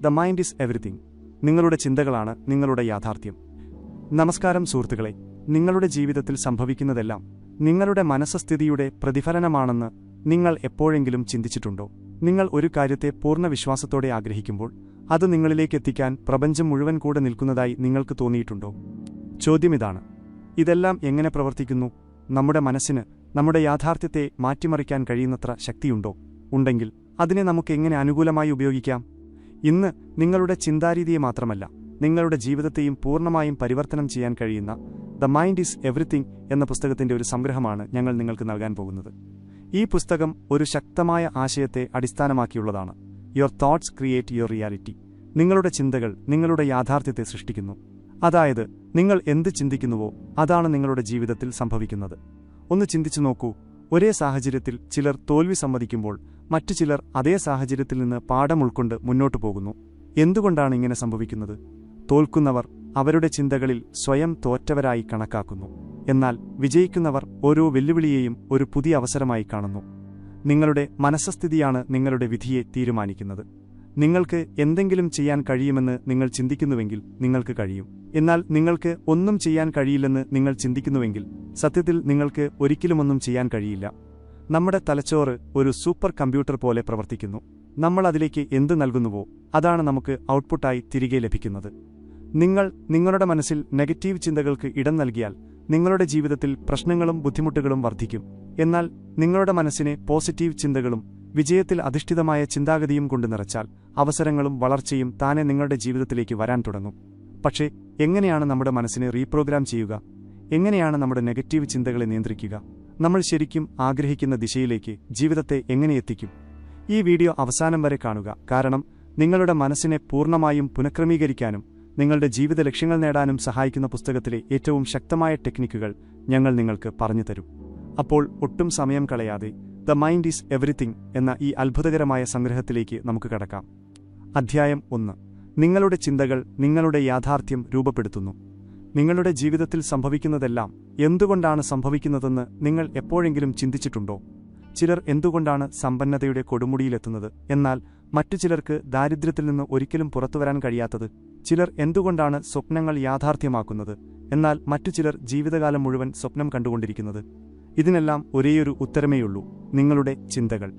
The mind is everything. നിങ്ങളുടെ ചിന്തകളാണ് നിങ്ങളുടെ യാഥാർത്ഥ്യം. നമസ്കാരം സുഹൃത്തുക്കളെ, നിങ്ങളുടെ ജീവിതത്തിൽ സംഭവിക്കുന്നതെല്ലാം നിങ്ങളുടെ മനസ്സസ്ഥിതിയുടെ പ്രതിഫലനമാണെന്ന് നിങ്ങൾ എപ്പോഴെങ്കിലും ചിന്തിച്ചിട്ടുണ്ടോ? നിങ്ങൾ ഒരു കാര്യത്തെ പൂർണ്ണ വിശ്വാസത്തോടെ ആഗ്രഹിക്കുമ്പോൾ അത് നിങ്ങളിലേക്ക് എത്തിക്കാൻ പ്രപഞ്ചം മുഴുവൻ കൂടെ നിൽക്കുന്നതായി നിങ്ങൾക്ക് തോന്നിയിട്ടുണ്ടോ? ചോദ്യമിതാണ്. ഇതെല്ലാം എങ്ങനെ പ്രവർത്തിക്കുന്നു? നമ്മുടെ മനസ്സിന് നമ്മുടെ യാഥാർത്ഥ്യത്തെ മാറ്റിമറിക്കാൻ കഴിയുന്നത്ര ശക്തിയുണ്ടോ? ഉണ്ടെങ്കിൽ അതിനെ നമുക്കെങ്ങനെ അനുകൂലമായി ഉപയോഗിക്കാം? ഇന്ന് നിങ്ങളുടെ ചിന്താരീതിയെ മാത്രമല്ല, നിങ്ങളുടെ ജീവിതത്തെയും പൂർണ്ണമായും പരിവർത്തനം ചെയ്യാൻ കഴിയുന്ന ദ മൈൻഡ് ഈസ് എവറിത്തിങ് എന്ന പുസ്തകത്തിന്റെ ഒരു സംഗ്രഹമാണ് ഞങ്ങൾ നിങ്ങൾക്ക് നൽകാൻ പോകുന്നത്. ഈ പുസ്തകം ഒരു ശക്തമായ ആശയത്തെ അടിസ്ഥാനമാക്കിയുള്ളതാണ്. Your thoughts create your reality. നിങ്ങളുടെ ചിന്തകൾ നിങ്ങളുടെ യാഥാർത്ഥ്യത്തെ സൃഷ്ടിക്കുന്നു. അതായത്, നിങ്ങൾ എന്ത് ചിന്തിക്കുന്നുവോ അതാണ് നിങ്ങളുടെ ജീവിതത്തിൽ സംഭവിക്കുന്നത്. ഒന്ന് ചിന്തിച്ചു നോക്കൂ. ഒരേ സാഹചര്യത്തിൽ ചിലർ തോൽവി സമ്മതിക്കുമ്പോൾ മറ്റു ചിലർ അതേ സാഹചര്യത്തിൽ നിന്ന് പാഠം ഉൾക്കൊണ്ട് മുന്നോട്ടു പോകുന്നു. എന്തുകൊണ്ടാണ് ഇങ്ങനെ സംഭവിക്കുന്നത്? തോൽക്കുന്നവർ അവരുടെ ചിന്തകളിൽ സ്വയം തോറ്റവരായി കണക്കാക്കുന്നു. എന്നാൽ വിജയിക്കുന്നവർ ഓരോ വെല്ലുവിളിയെയും ഒരു പുതിയ അവസരമായി കാണുന്നു. നിങ്ങളുടെ മനസ്സസ്ഥിതിയാണ് നിങ്ങളുടെ വിധിയെ തീരുമാനിക്കുന്നത്. നിങ്ങൾക്ക് എന്തെങ്കിലും ചെയ്യാൻ കഴിയുമെന്ന് നിങ്ങൾ ചിന്തിക്കുന്നുവെങ്കിൽ നിങ്ങൾക്ക് കഴിയും. എന്നാൽ നിങ്ങൾക്ക് ഒന്നും ചെയ്യാൻ കഴിയില്ലെന്ന് നിങ്ങൾ ചിന്തിക്കുന്നുവെങ്കിൽ സത്യത്തിൽ നിങ്ങൾക്ക് ഒരിക്കലുമൊന്നും ചെയ്യാൻ കഴിയില്ല. നമ്മുടെ തലച്ചോറ് ഒരു സൂപ്പർ കമ്പ്യൂട്ടർ പോലെ പ്രവർത്തിക്കുന്നു. നമ്മൾ അതിലേക്ക് എന്ത് നൽകുന്നുവോ അതാണ് നമുക്ക് ഔട്ട്പുട്ടായി തിരികെ ലഭിക്കുന്നത്. നിങ്ങൾ നിങ്ങളുടെ മനസ്സിൽ നെഗറ്റീവ് ചിന്തകൾക്ക് ഇടം നൽകിയാൽ നിങ്ങളുടെ ജീവിതത്തിൽ പ്രശ്നങ്ങളും ബുദ്ധിമുട്ടുകളും വർദ്ധിക്കും. എന്നാൽ നിങ്ങളുടെ മനസ്സിനെ പോസിറ്റീവ് ചിന്തകളും വിജയത്തിൽ അധിഷ്ഠിതമായ ചിന്താഗതിയും കൊണ്ട് നിറച്ചാൽ അവസരങ്ങളും വളർച്ചയും താനെ നിങ്ങളുടെ ജീവിതത്തിലേക്ക് വരാൻ തുടങ്ങും. പക്ഷേ എങ്ങനെയാണ് നമ്മുടെ മനസ്സിനെ റീപ്രോഗ്രാം ചെയ്യുക? എങ്ങനെയാണ് നമ്മുടെ നെഗറ്റീവ് ചിന്തകളെ നിയന്ത്രിക്കുക? നമ്മൾ ശരിക്കും ആഗ്രഹിക്കുന്ന ദിശയിലേക്ക് ജീവിതത്തെ എങ്ങനെ എത്തിക്കും? ഈ വീഡിയോ അവസാനം വരെ കാണുക. കാരണം നിങ്ങളുടെ മനസ്സിനെ പൂർണ്ണമായും പുനഃക്രമീകരിക്കാനും നിങ്ങളുടെ ജീവിത ലക്ഷ്യങ്ങൾ നേടാനും സഹായിക്കുന്ന പുസ്തകത്തിലെ ഏറ്റവും ശക്തമായ ടെക്നിക്കുകൾ ഞങ്ങൾ നിങ്ങൾക്ക് പറഞ്ഞു തരും. അപ്പോൾ ഒട്ടും സമയം കളയാതെ ദ മൈൻഡ് ഈസ് എവറിത്തിങ് എന്ന ഈ അത്ഭുതകരമായ സംഗ്രഹത്തിലേക്ക് നമുക്ക് കടക്കാം. അധ്യായം 1. നിങ്ങളുടെ ചിന്തകൾ നിങ്ങളുടെ യാഥാർത്ഥ്യം രൂപപ്പെടുത്തുന്നു. നിങ്ങളുടെ ജീവിതത്തിൽ സംഭവിക്കുന്നതെല്ലാം എന്തുകൊണ്ടാണ് സംഭവിക്കുന്നതെന്ന് നിങ്ങൾ എപ്പോഴെങ്കിലും ചിന്തിച്ചിട്ടുണ്ടോ? ചിലർ എന്തുകൊണ്ടാണ് സമ്പന്നതയുടെ കൊടുമുടിയിലെത്തുന്നത്, എന്നാൽ മറ്റു ചിലർക്ക് ദാരിദ്ര്യത്തിൽ നിന്ന് ഒരിക്കലും പുറത്തുവരാൻ കഴിയാത്തത്? ചിലർ എന്തുകൊണ്ടാണ് സ്വപ്നങ്ങൾ യാഥാർത്ഥ്യമാക്കുന്നത്, എന്നാൽ മറ്റു ചിലർ ജീവിതകാലം മുഴുവൻ സ്വപ്നം കണ്ടുകൊണ്ടിരിക്കുന്നത്? ഇതിനെല്ലാം ഒരേയൊരു ഉത്തരമേയുള്ളൂ: നിങ്ങളുടെ ചിന്തകൾ.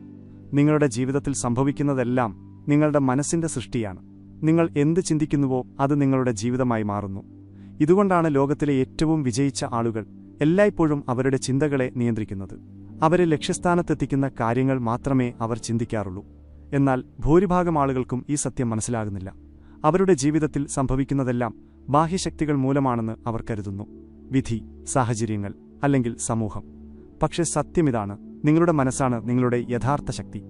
നിങ്ങളുടെ ജീവിതത്തിൽ സംഭവിക്കുന്നതെല്ലാം നിങ്ങളുടെ മനസ്സിന്റെ സൃഷ്ടിയാണ്. നിങ്ങൾ എന്ത് ചിന്തിക്കുന്നുവോ അത് നിങ്ങളുടെ ജീവിതമായി മാറുന്നു. ഇതുകൊണ്ടാണ് ലോകത്തിലെ ഏറ്റവും വിജയിച്ച ആളുകൾ എല്ലായ്പ്പോഴും അവരുടെ ചിന്തകളെ നിയന്ത്രിക്കുന്നത്. അവരെ ലക്ഷ്യസ്ഥാനത്തെത്തിക്കുന്ന കാര്യങ്ങൾ മാത്രമേ അവർ ചിന്തിക്കാറുള്ളൂ. എന്നാൽ ഭൂരിഭാഗം ആളുകൾക്കും ഈ സത്യം മനസ്സിലാകുന്നില്ല. അവരുടെ ജീവിതത്തിൽ സംഭവിക്കുന്നതെല്ലാം ബാഹ്യശക്തികൾ മൂലമാണെന്ന് അവർ കരുതുന്നു. വിധി, സാഹചര്യങ്ങൾ, അല്ലെങ്കിൽ സമൂഹം. പക്ഷേ സത്യമിതാണ്: നിങ്ങളുടെ മനസ്സാണ് നിങ്ങളുടെ യഥാർത്ഥ ശക്തി.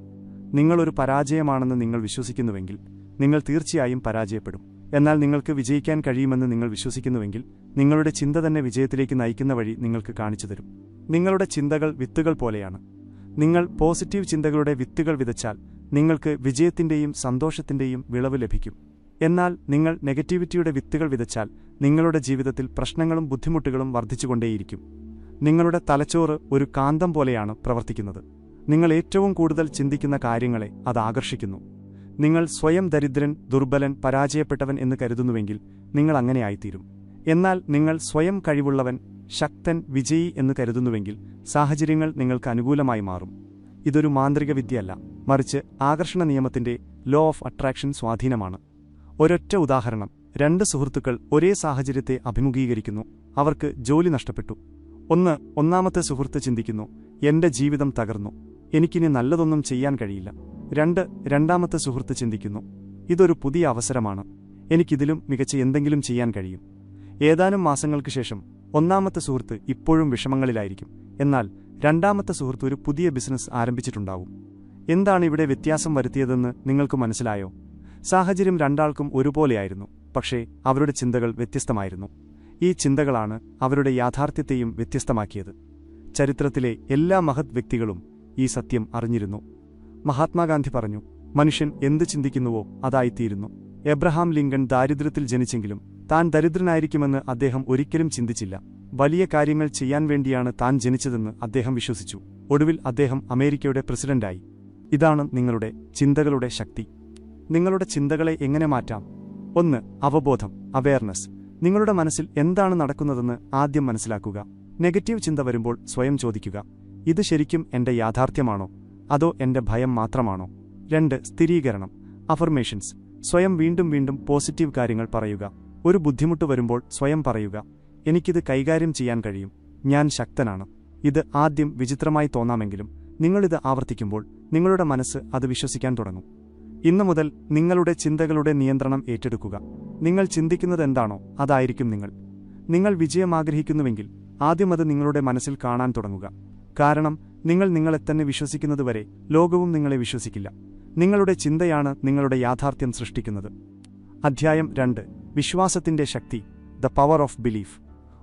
നിങ്ങളൊരു പരാജയമാണെന്ന് നിങ്ങൾ വിശ്വസിക്കുന്നുവെങ്കിൽ നിങ്ങൾ തീർച്ചയായും പരാജയപ്പെടും. എന്നാൽ നിങ്ങൾക്ക് വിജയിക്കാൻ കഴിയുമെന്ന് നിങ്ങൾ വിശ്വസിക്കുന്നുവെങ്കിൽ നിങ്ങളുടെ ചിന്ത തന്നെ വിജയത്തിലേക്ക് നയിക്കുന്ന വഴി നിങ്ങൾക്ക് കാണിച്ചു തരും. നിങ്ങളുടെ ചിന്തകൾ വിത്തുകൾ പോലെയാണ്. നിങ്ങൾ പോസിറ്റീവ് ചിന്തകളുടെ വിത്തുകൾ വിതച്ചാൽ നിങ്ങൾക്ക് വിജയത്തിന്റെയും സന്തോഷത്തിന്റെയും വിളവ് ലഭിക്കും. എന്നാൽ നിങ്ങൾ നെഗറ്റിവിറ്റിയുടെ വിത്തുകൾ വിതച്ചാൽ നിങ്ങളുടെ ജീവിതത്തിൽ പ്രശ്നങ്ങളും ബുദ്ധിമുട്ടുകളും വർദ്ധിച്ചുകൊണ്ടേയിരിക്കും. നിങ്ങളുടെ തലച്ചോറ് ഒരു കാന്തം പോലെയാണ് പ്രവർത്തിക്കുന്നത്. നിങ്ങൾ ഏറ്റവും കൂടുതൽ ചിന്തിക്കുന്ന കാര്യങ്ങളെ അത് ആകർഷിക്കുന്നു. നിങ്ങൾ സ്വയം ദരിദ്രൻ, ദുർബലൻ, പരാജയപ്പെട്ടവൻ എന്ന് കരുതുന്നുവെങ്കിൽ നിങ്ങൾ അങ്ങനെയായിത്തീരും. എന്നാൽ നിങ്ങൾ സ്വയം കഴിവുള്ളവൻ, ശക്തൻ, വിജയി എന്ന് കരുതുന്നുവെങ്കിൽ സാഹചര്യങ്ങൾ നിങ്ങൾക്ക് അനുകൂലമായി മാറും. ഇതൊരു മാന്ത്രിക വിദ്യയല്ല, മറിച്ച് ആകർഷണ നിയമത്തിന്റെ ലോ ഓഫ് അട്രാക്ഷൻ സ്വാധീനമാണ്. ഒരൊറ്റ ഉദാഹരണം: 2 സുഹൃത്തുക്കൾ ഒരേ സാഹചര്യത്തെ അഭിമുഖീകരിക്കുന്നു. അവർക്ക് ജോലി നഷ്ടപ്പെട്ടു. ഒന്നാമത്തെ സുഹൃത്ത് ചിന്തിക്കുന്നു, എന്റെ ജീവിതം തകർന്നു, എനിക്കിനി നല്ലതൊന്നും ചെയ്യാൻ കഴിയില്ല. രണ്ടാമത്തെ സുഹൃത്ത് ചിന്തിക്കുന്നു, ഇതൊരു പുതിയ അവസരമാണ്, എനിക്കിതിലും മികച്ച എന്തെങ്കിലും ചെയ്യാൻ കഴിയും. ഏതാനും മാസങ്ങൾക്ക് ശേഷം ഒന്നാമത്തെ സുഹൃത്ത് ഇപ്പോഴും വിഷമങ്ങളിലായിരിക്കും. എന്നാൽ രണ്ടാമത്തെ സുഹൃത്ത് ഒരു പുതിയ ബിസിനസ് ആരംഭിച്ചിട്ടുണ്ടാവും. എന്താണ് ഇവിടെ വ്യത്യാസം വരുത്തിയതെന്ന് നിങ്ങൾക്ക് മനസ്സിലായോ? സാഹചര്യം രണ്ടാൾക്കും ഒരുപോലെയായിരുന്നു, പക്ഷേ അവരുടെ ചിന്തകൾ വ്യത്യസ്തമായിരുന്നു. ഈ ചിന്തകളാണ് അവരുടെ യാഥാർത്ഥ്യത്തെയും വ്യത്യസ്തമാക്കിയത്. ചരിത്രത്തിലെ എല്ലാ മഹത് വ്യക്തികളും ഈ സത്യം അറിഞ്ഞിരുന്നു. മഹാത്മാഗാന്ധി പറഞ്ഞു, മനുഷ്യൻ എന്ത് ചിന്തിക്കുന്നുവോ അതായിത്തീരുന്നു. എബ്രഹാം ലിങ്കൺ ദാരിദ്ര്യത്തിൽ ജനിച്ചെങ്കിലും താൻ ദരിദ്രനായിരിക്കുമെന്ന് അദ്ദേഹം ഒരിക്കലും ചിന്തിച്ചില്ല. വലിയ കാര്യങ്ങൾ ചെയ്യാൻ വേണ്ടിയാണ് താൻ ജനിച്ചതെന്ന് അദ്ദേഹം വിശ്വസിച്ചു. ഒടുവിൽ അദ്ദേഹം അമേരിക്കയുടെ പ്രസിഡന്റായി. ഇതാണ് നിങ്ങളുടെ ചിന്തകളുടെ ശക്തി. നിങ്ങളുടെ ചിന്തകളെ എങ്ങനെ മാറ്റാം? 1. അവബോധം, അവെയർനെസ്. നിങ്ങളുടെ മനസ്സിൽ എന്താണ് നടക്കുന്നതെന്ന് ആദ്യം മനസ്സിലാക്കുക. നെഗറ്റീവ് ചിന്ത വരുമ്പോൾ സ്വയം ചോദിക്കുക, ഇത് ശരിക്കും എന്റെ യാഥാർത്ഥ്യമാണോ, അതോ എന്റെ ഭയം മാത്രമാണോ? 2. സ്ഥിരീകരണം, അഫർമേഷൻസ്. സ്വയം വീണ്ടും വീണ്ടും പോസിറ്റീവ് കാര്യങ്ങൾ പറയുക. ഒരു ബുദ്ധിമുട്ട് വരുമ്പോൾ സ്വയം പറയുക, എനിക്കിത് കൈകാര്യം ചെയ്യാൻ കഴിയും, ഞാൻ ശക്തനാണ്. ഇത് ആദ്യം വിചിത്രമായി തോന്നാമെങ്കിലും നിങ്ങളിത് ആവർത്തിക്കുമ്പോൾ നിങ്ങളുടെ മനസ്സ് അത് വിശ്വസിക്കാൻ തുടങ്ങും. ഇന്നു മുതൽ നിങ്ങളുടെ ചിന്തകളുടെ നിയന്ത്രണം ഏറ്റെടുക്കുക. നിങ്ങൾ ചിന്തിക്കുന്നതെന്താണോ അതായിരിക്കും നിങ്ങൾ. നിങ്ങൾ വിജയം ആഗ്രഹിക്കുന്നുവെങ്കിൽ ആദ്യം അത് നിങ്ങളുടെ മനസ്സിൽ കാണാൻ തുടങ്ങുക. കാരണം നിങ്ങൾ നിങ്ങളെത്തന്നെ വിശ്വസിക്കുന്നതുവരെ ലോകവും നിങ്ങളെ വിശ്വസിക്കില്ല. നിങ്ങളുടെ ചിന്തയാണ് നിങ്ങളുടെ യാഥാർത്ഥ്യം സൃഷ്ടിക്കുന്നത്. അധ്യായം 2. വിശ്വാസത്തിന്റെ ശക്തി, ദ പവർ ഓഫ് ബിലീഫ്.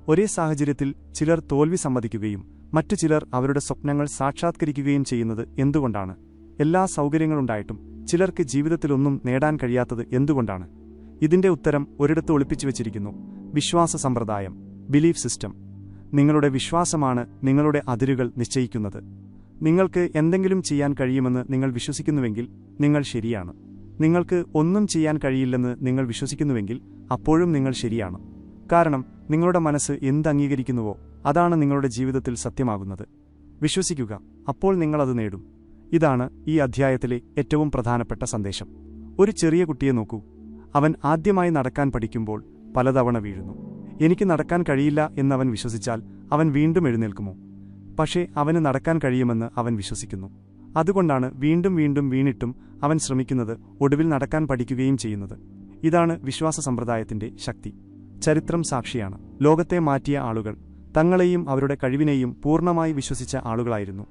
ഒരേ സാഹചര്യത്തിൽ ചിലർ തോൽവി സമ്മതിക്കുകയും മറ്റു ചിലർ അവരുടെ സ്വപ്നങ്ങൾ സാക്ഷാത്കരിക്കുകയും ചെയ്യുന്നത് എന്തുകൊണ്ടാണ്? എല്ലാ സൗകര്യങ്ങളുണ്ടായിട്ടും ചിലർക്ക് ജീവിതത്തിലൊന്നും നേടാൻ കഴിയാത്തത് എന്തുകൊണ്ടാണ്? ഇതിന്റെ ഉത്തരം ഒരിടത്ത് ഒളിപ്പിച്ചു വച്ചിരിക്കുന്നു: വിശ്വാസ സമ്പ്രദായം, ബിലീഫ് സിസ്റ്റം. നിങ്ങളുടെ വിശ്വാസമാണ് നിങ്ങളുടെ അതിരുകൾ നിശ്ചയിക്കുന്നത്. നിങ്ങൾക്ക് എന്തെങ്കിലും ചെയ്യാൻ കഴിയുമെന്ന് നിങ്ങൾ വിശ്വസിക്കുന്നുവെങ്കിൽ നിങ്ങൾ ശരിയാണ്. നിങ്ങൾക്ക് ഒന്നും ചെയ്യാൻ കഴിയില്ലെന്ന് നിങ്ങൾ വിശ്വസിക്കുന്നുവെങ്കിൽ അപ്പോഴും നിങ്ങൾ ശരിയാണ്. കാരണം നിങ്ങളുടെ മനസ്സ് എന്ത് അംഗീകരിക്കുന്നുവോ അതാണ് നിങ്ങളുടെ ജീവിതത്തിൽ സത്യമാകുന്നത്. വിശ്വസിക്കുക, അപ്പോൾ നിങ്ങളത് നേടും. ഇതാണ് ഈ അധ്യായത്തിലെ ഏറ്റവും പ്രധാനപ്പെട്ട സന്ദേശം. ഒരു ചെറിയ കുട്ടിയെ നോക്കൂ. അവൻ ആദ്യമായി നടക്കാൻ പഠിക്കുമ്പോൾ പലതവണ വീഴുന്നു. എനിക്ക് നടക്കാൻ കഴിയില്ല എന്നവൻ വിശ്വസിച്ചാൽ അവൻ വീണ്ടും എഴുന്നേൽക്കുമോ? പക്ഷേ അവന് നടക്കാൻ കഴിയുമെന്ന് അവൻ വിശ്വസിക്കുന്നു. അതുകൊണ്ടാണ് വീണ്ടും വീണ്ടും വീണിട്ടും അവൻ ശ്രമിക്കുന്നത്, ഒടുവിൽ നടക്കാൻ പഠിക്കുകയും ചെയ്യുന്നത്. ഇതാണ് വിശ്വാസ സമ്പ്രദായത്തിന്റെ ശക്തി. ചരിത്രം സാക്ഷിയാണ്. ലോകത്തെ മാറ്റിയ ആളുകൾ തങ്ങളെയും അവരുടെ കഴിവിനെയും പൂർണ്ണമായി വിശ്വസിച്ച ആളുകളായിരുന്നു.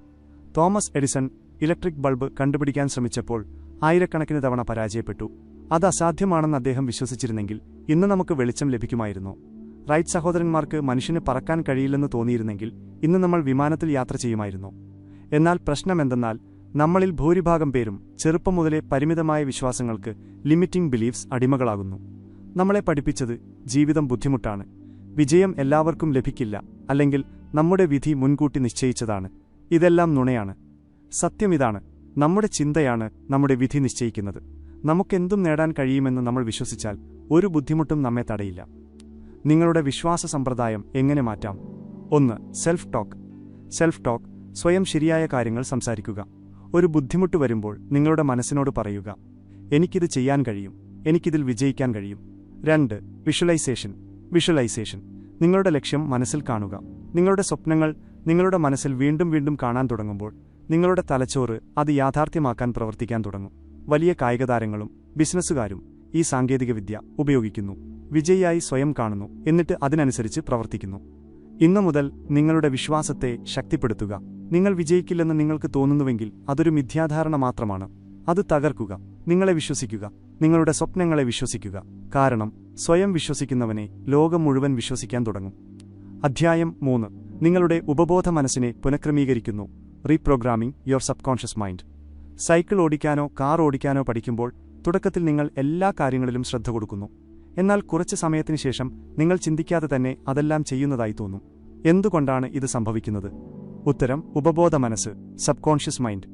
തോമസ് എഡിസൺ ഇലക്ട്രിക് ബൾബ് കണ്ടുപിടിക്കാൻ ശ്രമിച്ചപ്പോൾ ആയിരക്കണക്കിന് തവണ പരാജയപ്പെട്ടു. അത് അസാധ്യമാണെന്ന് അദ്ദേഹം വിശ്വസിച്ചിരുന്നെങ്കിൽ ഇന്ന് നമുക്ക് വെളിച്ചം ലഭിക്കുമായിരുന്നോ? റൈറ്റ് സഹോദരന്മാർക്ക് മനുഷ്യന് പറക്കാൻ കഴിയില്ലെന്ന് തോന്നിയിരുന്നെങ്കിൽ ഇന്ന് നമ്മൾ വിമാനത്തിൽ യാത്ര ചെയ്യുമായിരുന്നോ? എന്നാൽ പ്രശ്നമെന്തെന്നാൽ നമ്മളിൽ ഭൂരിഭാഗം പേരും ചെറുപ്പം മുതലേ പരിമിതമായ വിശ്വാസങ്ങൾക്ക്, ലിമിറ്റിംഗ് ബിലീഫ്സ് അടിമകളാകുന്നു. നമ്മളെ പഠിപ്പിച്ചത് ജീവിതം ബുദ്ധിമുട്ടാണ്, വിജയം എല്ലാവർക്കും ലഭിക്കില്ല, അല്ലെങ്കിൽ നമ്മുടെ വിധി മുൻകൂട്ടി നിശ്ചയിച്ചതാണ്. ഇതെല്ലാം നുണയാണ്. സത്യമിതാണ്: നമ്മുടെ ചിന്തയാണ് നമ്മുടെ വിധി നിശ്ചയിക്കുന്നത്. നമുക്കെന്തും നേടാൻ കഴിയുമെന്ന് നമ്മൾ വിശ്വസിച്ചാൽ ഒരു ബുദ്ധിമുട്ടും നമ്മെ തടയില്ല. നിങ്ങളുടെ വിശ്വാസ സമ്പ്രദായം എങ്ങനെ മാറ്റാം? 1. Self talk. സെൽഫ് ടോക്ക്, സ്വയം ശരിയായ കാര്യങ്ങൾ സംസാരിക്കുക. ഒരു ബുദ്ധിമുട്ട് വരുമ്പോൾ നിങ്ങളുടെ മനസ്സിനോട് പറയുക, എനിക്കിത് ചെയ്യാൻ കഴിയും, എനിക്കിതിൽ വിജയിക്കാൻ കഴിയും. 2. വിഷ്വലൈസേഷൻ. വിഷ്വലൈസേഷൻ, നിങ്ങളുടെ ലക്ഷ്യം മനസ്സിൽ കാണുക. നിങ്ങളുടെ സ്വപ്നങ്ങൾ നിങ്ങളുടെ മനസ്സിൽ വീണ്ടും വീണ്ടും കാണാൻ തുടങ്ങുമ്പോൾ നിങ്ങളുടെ തലച്ചോറ് അത് യാഥാർത്ഥ്യമാക്കാൻ പ്രവർത്തിക്കാൻ തുടങ്ങും. വലിയ കായികതാരങ്ങളും ബിസിനസ്സുകാരും ഈ സാങ്കേതികവിദ്യ ഉപയോഗിക്കുന്നു. വിജയിയായി സ്വയം കാണുന്നു, എന്നിട്ട് അതിനനുസരിച്ച് പ്രവർത്തിക്കുന്നു. ഇന്നു മുതൽ നിങ്ങളുടെ വിശ്വാസത്തെ ശക്തിപ്പെടുത്തുക. നിങ്ങൾ വിജയിക്കില്ലെന്ന് നിങ്ങൾക്ക് തോന്നുന്നുവെങ്കിൽ അതൊരു മിഥ്യാധാരണ മാത്രമാണ്. അത് തകർക്കുക. നിങ്ങളെ വിശ്വസിക്കുക, നിങ്ങളുടെ സ്വപ്നങ്ങളെ വിശ്വസിക്കുക. കാരണം സ്വയം വിശ്വസിക്കുന്നവനെ ലോകം മുഴുവൻ വിശ്വസിക്കാൻ തുടങ്ങും. അധ്യായം 3. നിങ്ങളുടെ ഉപബോധ മനസ്സിനെ പുനഃക്രമീകരിക്കുന്നു. Reprogramming your subconscious mind. Cycle ഓടിക്കാനോ കാർ ഓടിക്കാനോ പഠിക്കുമ്പോൾ തുടക്കത്തിൽ നിങ്ങൾ എല്ലാ കാര്യങ്ങളിലും ശ്രദ്ധ കൊടുക്കുന്നു. എന്നാൽ കുറച്ച് സമയത്തിന് ശേഷം നിങ്ങൾ ചിന്തിക്കാതെ തന്നെ അതെല്ലാം ചെയ്യുന്നതായി തോന്നും. എന്തുകൊണ്ടാണ് ഇത് സംഭവിക്കുന്നത്? ഉത്തരം: ഉപബോധ മനസ്സ്, സബ്കോൺഷ്യസ് മൈൻഡ്.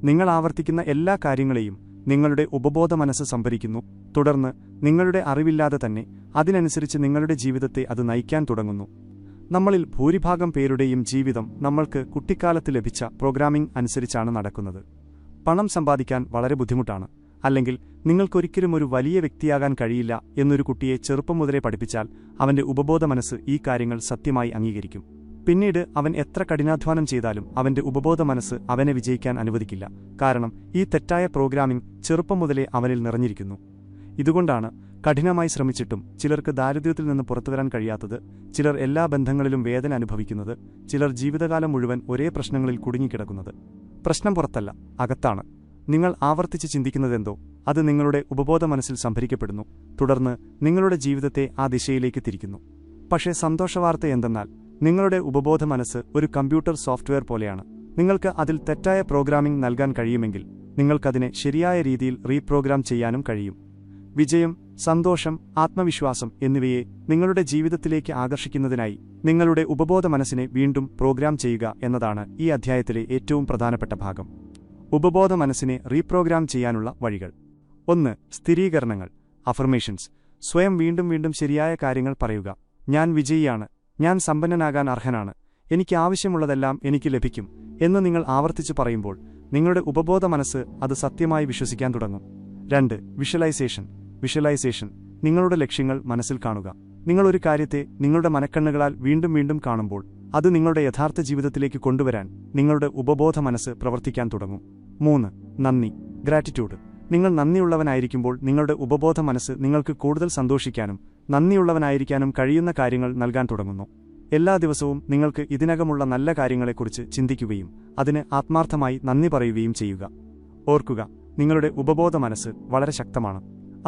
നിങ്ങൾ ആവർത്തിക്കുന്ന എല്ലാ കാര്യങ്ങളെയും നിങ്ങളുടെ ഉപബോധ മനസ്സ് സംഭരിക്കുന്നു. തുടർന്ന് നിങ്ങളുടെ അറിവില്ലാതെ തന്നെ അതിനനുസരിച്ച് നിങ്ങളുടെ ജീവിതത്തെ അത് നയിക്കാൻ തുടങ്ങുന്നു. നമ്മളിൽ ഭൂരിഭാഗം പേരുടെയും ജീവിതം നമ്മൾക്ക് കുട്ടിക്കാലത്ത് ലഭിച്ച പ്രോഗ്രാമിംഗ് അനുസരിച്ചാണ് നടക്കുന്നത്. പണം സമ്പാദിക്കാൻ വളരെ ബുദ്ധിമുട്ടാണ്, അല്ലെങ്കിൽ നിങ്ങൾക്കൊരിക്കലും ഒരു വലിയ വ്യക്തിയാകാൻ കഴിയില്ല എന്നൊരു കുട്ടിയെ ചെറുപ്പം മുതലേ പഠിപ്പിച്ചാൽ അവന്റെ ഉപബോധ മനസ്സ് ഈ കാര്യങ്ങൾ സത്യമായി അംഗീകരിക്കും. പിന്നീട് അവൻ എത്ര കഠിനാധ്വാനം ചെയ്താലും അവന്റെ ഉപബോധ മനസ്സ് അവനെ വിജയിക്കാൻ അനുവദിക്കില്ല. കാരണം ഈ തെറ്റായ പ്രോഗ്രാമിംഗ് ചെറുപ്പം മുതലേ അവനിൽ നിറഞ്ഞിരിക്കുന്നു. ഇതുകൊണ്ടാണ് കഠിനമായി ശ്രമിച്ചിട്ടും ചിലർക്ക് ദാരിദ്ര്യത്തിൽ നിന്ന് പുറത്തുവരാൻ കഴിയാത്തത്, ചിലർ എല്ലാ ബന്ധങ്ങളിലും വേദന അനുഭവിക്കുന്നത്, ചിലർ ജീവിതകാലം മുഴുവൻ ഒരേ പ്രശ്നങ്ങളിൽ കുടുങ്ങിക്കിടക്കുന്നത്. പ്രശ്നം പുറത്തല്ല, അകത്താണ്. നിങ്ങൾ ആവർത്തിച്ച് ചിന്തിക്കുന്നതെന്തോ അത് നിങ്ങളുടെ ഉപബോധ മനസ്സിൽ സംഭരിക്കപ്പെടുന്നു. തുടർന്ന് നിങ്ങളുടെ ജീവിതത്തെ ആ ദിശയിലേക്ക് തിരിക്കുന്നു. പക്ഷേ സന്തോഷവാർത്ത എന്തെന്നാൽ നിങ്ങളുടെ ഉപബോധ മനസ്സ് ഒരു കമ്പ്യൂട്ടർ സോഫ്റ്റ്വെയർ പോലെയാണ്. നിങ്ങൾക്ക് അതിൽ തെറ്റായ പ്രോഗ്രാമിംഗ് നൽകാൻ കഴിയുമെങ്കിൽ നിങ്ങൾക്കതിനെ ശരിയായ രീതിയിൽ റീപ്രോഗ്രാം ചെയ്യാനും കഴിയും. വിജയം, സന്തോഷം, ആത്മവിശ്വാസം എന്നിവയെ നിങ്ങളുടെ ജീവിതത്തിലേക്ക് ആകർഷിക്കുന്നതിനായി നിങ്ങളുടെ ഉപബോധ മനസ്സിനെ വീണ്ടും പ്രോഗ്രാം ചെയ്യുക എന്നതാണ് ഈ അധ്യായത്തിലെ ഏറ്റവും പ്രധാനപ്പെട്ട ഭാഗം. ഉപബോധ മനസ്സിനെ റീപ്രോഗ്രാം ചെയ്യാനുള്ള വഴികൾ. 1. സ്ഥിരീകരണങ്ങൾ, അഫർമേഷൻസ്. സ്വയം വീണ്ടും വീണ്ടും ശരിയായ കാര്യങ്ങൾ പറയുക. ഞാൻ വിജയിയാണ്, ഞാൻ സമ്പന്നനാകാൻ അർഹനാണ്, എനിക്ക് ആവശ്യമുള്ളതെല്ലാം എനിക്ക് ലഭിക്കും എന്ന് നിങ്ങൾ ആവർത്തിച്ചു പറയുമ്പോൾ നിങ്ങളുടെ ഉപബോധ മനസ്സ് അത് സത്യമായി വിശ്വസിക്കാൻ തുടങ്ങും. 2. വിഷ്വലൈസേഷൻ. നിങ്ങളുടെ ലക്ഷ്യങ്ങൾ മനസ്സിൽ കാണുക. നിങ്ങൾ ഒരു കാര്യത്തെ നിങ്ങളുടെ മനക്കണ്ണുകളാൽ വീണ്ടും വീണ്ടും കാണുമ്പോൾ അത് നിങ്ങളുടെ യഥാർത്ഥ ജീവിതത്തിലേക്ക് കൊണ്ടുവരാൻ നിങ്ങളുടെ ഉപബോധ മനസ്സ് പ്രവർത്തിക്കാൻ തുടങ്ങും. 3. നന്ദി, ഗ്രാറ്റിറ്റ്യൂഡ്. നിങ്ങൾ നന്ദിയുള്ളവനായിരിക്കുമ്പോൾ നിങ്ങളുടെ ഉപബോധ മനസ്സ് നിങ്ങൾക്ക് കൂടുതൽ സന്തോഷിക്കാനും നന്ദിയുള്ളവനായിരിക്കാനും കഴിയുന്ന കാര്യങ്ങൾ നൽകാൻ തുടങ്ങുന്നു. എല്ലാ ദിവസവും നിങ്ങൾക്ക് ഇതിനകമുള്ള നല്ല കാര്യങ്ങളെക്കുറിച്ച് ചിന്തിക്കുകയും അതിന് ആത്മാർത്ഥമായി നന്ദി പറയുകയും ചെയ്യുക. ഓർക്കുക, നിങ്ങളുടെ ഉപബോധ മനസ്സ് വളരെ ശക്തമാണ്.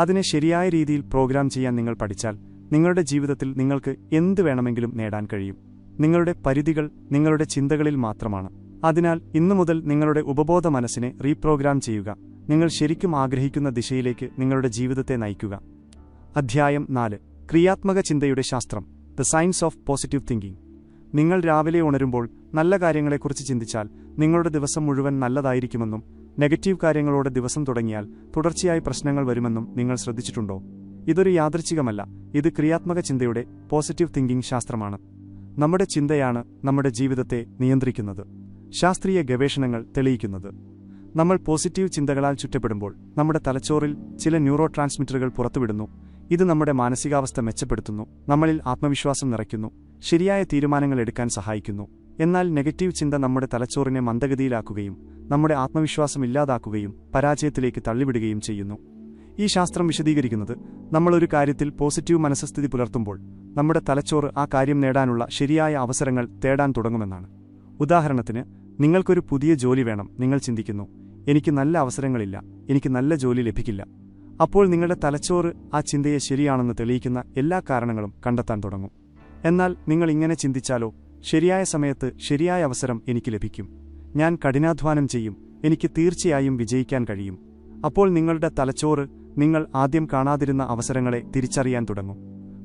അതിനെ ശരിയായ രീതിയിൽ പ്രോഗ്രാം ചെയ്യാൻ നിങ്ങൾ പഠിച്ചാൽ നിങ്ങളുടെ ജീവിതത്തിൽ നിങ്ങൾക്ക് എന്ത് വേണമെങ്കിലും നേടാൻ കഴിയും. നിങ്ങളുടെ പരിധികൾ നിങ്ങളുടെ ചിന്തകളിൽ മാത്രമാണ്. അതിനാൽ ഇന്നുമുതൽ നിങ്ങളുടെ ഉപബോധ മനസ്സിനെ റീപ്രോഗ്രാം ചെയ്യുക. നിങ്ങൾ ശരിക്കും ആഗ്രഹിക്കുന്ന ദിശയിലേക്ക് നിങ്ങളുടെ ജീവിതത്തെ നയിക്കുക. അധ്യായം 4. ക്രിയാത്മക ചിന്തയുടെ ശാസ്ത്രം, the science of positive thinking. നിങ്ങൾ രാവിലെ ഉണരുമ്പോൾ നല്ല കാര്യങ്ങളെക്കുറിച്ച് ചിന്തിച്ചാൽ നിങ്ങളുടെ ദിവസം മുഴുവൻ നല്ലതായിരിക്കുമെന്നും നെഗറ്റീവ് കാര്യങ്ങളോടെ ദിവസം തുടങ്ങിയാൽ തുടർച്ചയായി പ്രശ്നങ്ങൾ വരുമെന്നും നിങ്ങൾ ശ്രദ്ധിച്ചിട്ടുണ്ടോ? ഇതൊരു യാദൃച്ഛികമല്ല, ഇത് ക്രിയാത്മക ചിന്തയുടെ പോസിറ്റീവ് തിങ്കിംഗ് ശാസ്ത്രമാണ്. നമ്മുടെ ചിന്തയാണ് നമ്മുടെ ജീവിതത്തെ നിയന്ത്രിക്കുന്നത്. ശാസ്ത്രീയ ഗവേഷണങ്ങൾ തെളിയിക്കുന്നത് നമ്മൾ പോസിറ്റീവ് ചിന്തകളാൽ ചുറ്റപ്പെടുമ്പോൾ നമ്മുടെ തലച്ചോറിൽ ചില ന്യൂറോ ട്രാൻസ്മിറ്ററുകൾ പുറത്തുവിടുന്നു. ഇത് നമ്മുടെ മാനസികാവസ്ഥ മെച്ചപ്പെടുത്തുന്നു, നമ്മളിൽ ആത്മവിശ്വാസം നിറയ്ക്കുന്നു, ശരിയായ തീരുമാനങ്ങൾ എടുക്കാൻ സഹായിക്കുന്നു. എന്നാൽ നെഗറ്റീവ് ചിന്ത നമ്മുടെ തലച്ചോറിനെ മന്ദഗതിയിലാക്കുകയും നമ്മുടെ ആത്മവിശ്വാസം ഇല്ലാതാക്കുകയും പരാജയത്തിലേക്ക് തള്ളിവിടുകയും ചെയ്യുന്നു. ഈ ശാസ്ത്രം വിശദീകരിക്കുന്നത് നമ്മളൊരു കാര്യത്തിൽ പോസിറ്റീവ് മനസ്സ്ഥിതി പുലർത്തുമ്പോൾ നമ്മുടെ തലച്ചോറ് ആ കാര്യം നേടാനുള്ള ശരിയായ അവസരങ്ങൾ തേടാൻ തുടങ്ങുമെന്നാണ്. ഉദാഹരണത്തിന്, നിങ്ങൾക്കൊരു പുതിയ ജോലി വേണം. നിങ്ങൾ ചിന്തിക്കുന്നു, എനിക്ക് നല്ല അവസരങ്ങളില്ല, എനിക്ക് നല്ല ജോലി ലഭിക്കില്ല. അപ്പോൾ നിങ്ങളുടെ തലച്ചോറ് ആ ചിന്തയെ ശരിയാണെന്ന് തെളിയിക്കുന്ന എല്ലാ കാരണങ്ങളും കണ്ടെത്താൻ തുടങ്ങും. എന്നാൽ നിങ്ങൾ ഇങ്ങനെ ചിന്തിച്ചാലോ, ശരിയായ സമയത്ത് ശരിയായ അവസരം എനിക്ക് ലഭിക്കും, ഞാൻ കഠിനാധ്വാനം ചെയ്യും, എനിക്ക് തീർച്ചയായും വിജയിക്കാൻ കഴിയും. അപ്പോൾ നിങ്ങളുടെ തലച്ചോറ് നിങ്ങൾ ആദ്യം കാണാതിരുന്ന അവസരങ്ങളെ തിരിച്ചറിയാൻ തുടങ്ങും.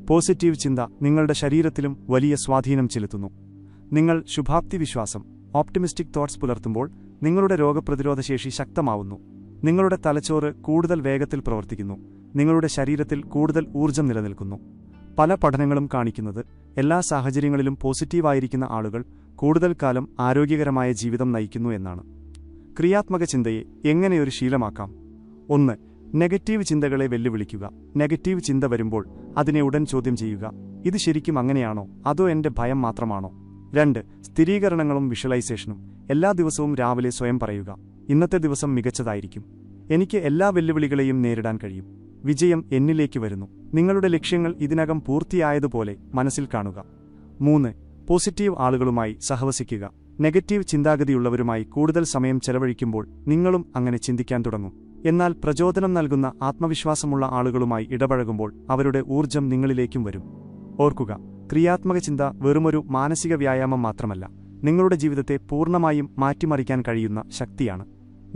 പോസിറ്റീവ് ചിന്ത നിങ്ങളുടെ ശരീരത്തിലും വലിയ സ്വാധീനം ചെലുത്തുന്നു. നിങ്ങൾ ശുഭാപ്തി വിശ്വാസം, ഓപ്റ്റിമിസ്റ്റിക് തോട്ട്സ് പുലർത്തുമ്പോൾ നിങ്ങളുടെ രോഗപ്രതിരോധശേഷി ശക്തമാവുന്നു. നിങ്ങളുടെ തലച്ചോറ് കൂടുതൽ വേഗത്തിൽ പ്രവർത്തിക്കുന്നു, നിങ്ങളുടെ ശരീരത്തിൽ കൂടുതൽ ഊർജ്ജം നിലനിൽക്കുന്നു. പല പഠനങ്ങളും കാണിക്കുന്നത് എല്ലാ സാഹചര്യങ്ങളിലും പോസിറ്റീവായിരിക്കുന്ന ആളുകൾ കൂടുതൽ കാലം ആരോഗ്യകരമായ ജീവിതം നയിക്കുന്നു എന്നാണ്. ക്രിയാത്മക ചിന്തയെ എങ്ങനെയൊരു ശീലമാക്കാം? 1. നെഗറ്റീവ് ചിന്തകളെ വെല്ലുവിളിക്കുക. നെഗറ്റീവ് ചിന്ത വരുമ്പോൾ അതിനെ ഉടൻ ചോദ്യം ചെയ്യുക. ഇത് ശരിക്കും അങ്ങനെയാണോ, അതോ എന്റെ ഭയം മാത്രമാണോ? 2. സ്ഥിരീകരണങ്ങളും വിഷ്വലൈസേഷനും. എല്ലാ ദിവസവും രാവിലെ സ്വയം പറയുക, ഇന്നത്തെ ദിവസം മികച്ചതായിരിക്കും, എനിക്ക് എല്ലാ വെല്ലുവിളികളെയും നേരിടാൻ കഴിയും, വിജയം എന്നിലേക്ക് വരുന്നു. നിങ്ങളുടെ ലക്ഷ്യങ്ങൾ ഇതിനകം പൂർത്തിയായതുപോലെ മനസ്സിൽ കാണുക. 3. പോസിറ്റീവ് ആളുകളുമായി സഹവസിക്കുക. നെഗറ്റീവ് ചിന്താഗതിയുള്ളവരുമായി കൂടുതൽ സമയം ചെലവഴിക്കുമ്പോൾ നിങ്ങളും അങ്ങനെ ചിന്തിക്കാൻ തുടങ്ങും. എന്നാൽ പ്രചോദനം നൽകുന്ന ആത്മവിശ്വാസമുള്ള ആളുകളുമായി ഇടപഴകുമ്പോൾ അവരുടെ ഊർജ്ജം നിങ്ങളിലേക്കും വരും. ഓർക്കുക, ക്രിയാത്മക ചിന്ത വെറുമൊരു മാനസിക വ്യായാമം മാത്രമല്ല, നിങ്ങളുടെ ജീവിതത്തെ പൂർണ്ണമായും മാറ്റിമറിക്കാൻ കഴിയുന്ന ശക്തിയാണ്.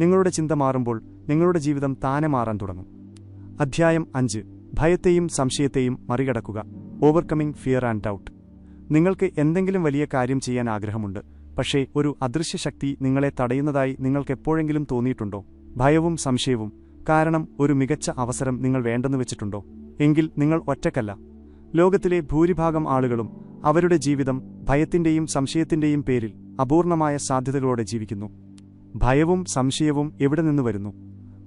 നിങ്ങളുടെ ചിന്ത മാറുമ്പോൾ നിങ്ങളുടെ ജീവിതം താനെ മാറാൻ തുടങ്ങും. അധ്യായം 5. ഭയത്തെയും സംശയത്തെയും മറികടക്കുക. Overcoming fear and doubt. നിങ്ങൾക്ക് എന്തെങ്കിലും വലിയ കാര്യം ചെയ്യാൻ ആഗ്രഹമുണ്ട്, പക്ഷേ ഒരു അദൃശ്യ ശക്തി നിങ്ങളെ തടയുന്നതായി നിങ്ങൾക്കെപ്പോഴെങ്കിലും തോന്നിയിട്ടുണ്ടോ? ഭയവും സംശയവും കാരണം ഒരു മികച്ച അവസരം നിങ്ങൾ വേണ്ടെന്ന് വെച്ചിട്ടുണ്ടോ? എങ്കിൽ നിങ്ങൾ ഒറ്റക്കല്ല. ലോകത്തിലെ ഭൂരിഭാഗം ആളുകളും അവരുടെ ജീവിതം ഭയത്തിന്റെയും സംശയത്തിന്റെയും പേരിൽ അപൂർണമായ സാധ്യതകളോടെ ജീവിക്കുന്നു. ഭയവും സംശയവും എവിടെ നിന്ന് വരുന്നു?